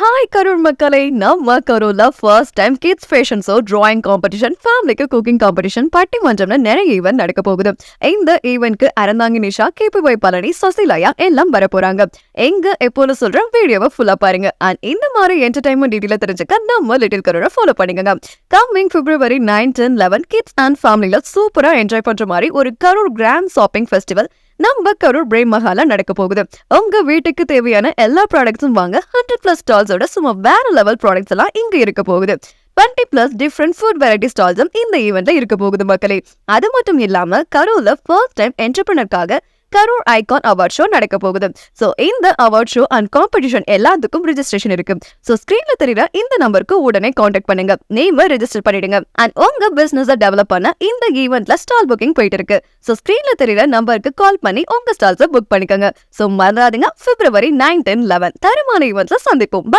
Hi Karur மக்களே, நம்ம கரூர்ல first time kids fashion show, drawing competition, ஃபேமிலிக்கு குக்கிங் காம்படிஷன், பட்டிமன்றம்னு நிறைய ஈவென்ட் நடக்க போகுது. இந்த ஈவென்ட்க்கு அறந்தாங்கி நிஷா, கேபிஒய் பழனி, சசிலயா எல்லாம் வர போறாங்க. எங்க எப்போன்னு சொல்ற வீடியோவை ஃபுல்லா பாருங்க. அண்ட் இந்த மாதிரி என்டர்டைன்மெண்ட் டீட்டெயில தெரிஞ்சுக்க நம்ம லிட்டில் கரூரை ஃபாலோ பண்ணுங்க. கம்மிங் February 9, 10, 11 கிட்ஸ் அண்ட் ஃபேமிலில சூப்பரா என்ஜாய் பண்ற மாதிரி ஒரு கரூர் கிராண்ட் ஷாப்பிங் ஃபெஸ்டிவல் நம்ம கரூர் பிரேம் மஹாலா நடக்க போகுது. உங்க வீட்டுக்கு தேவையான எல்லா ப்ராடக்ட்ஸும் வாங்க. 100+ ஸ்டால்ஸோட சும்மா வேற லெவல் ப்ராடக்ட்ஸ் எல்லாம் இங்க இருக்க போகுது. 20+ டிஃப்ரெண்ட் ஃபுட் வெரைட்டி ஸ்டால்ஸும் இந்த ஈவெண்ட்ல இருக்க போகுது மக்களே. அது மட்டும் இல்லாம கரூர்ல ஃபர்ஸ்ட் டைம் என்டர்பிரினருக்காக கரூர் ஐகான் அவார்ட் ஷோ நடக்க போகுது. சோ இந்த அவார்ட் ஷோ அண்ட் காம்படிஷன் எல்லாத்துக்கும் ரெஜிஸ்ட்ரேஷன் இருக்கு. சோ ஸ்கிரீன்ல தெரியுற இந்த நம்பருக்கு உடனே கான்டாக்ட் பண்ணுங்க. நேம் ரெஜிஸ்டர் பண்ணிடுங்க. அண்ட் உங்க பிசினஸ் டெவலப் பண்ண இந்த ஈவெண்ட்ல ஸ்டால் புக்கிங் போயிட்டு இருக்கு. சோ ஸ்கிரீன்ல தெரியுற நம்பருக்கு கால் பண்ணி உங்க ஸ்டால்ஸை புக் பண்ணிக்கோங்க. சோ மறந்துடாதீங்க, February 9, 10, 11 தரமான ஈவெண்ட்ல சந்திப்போம்.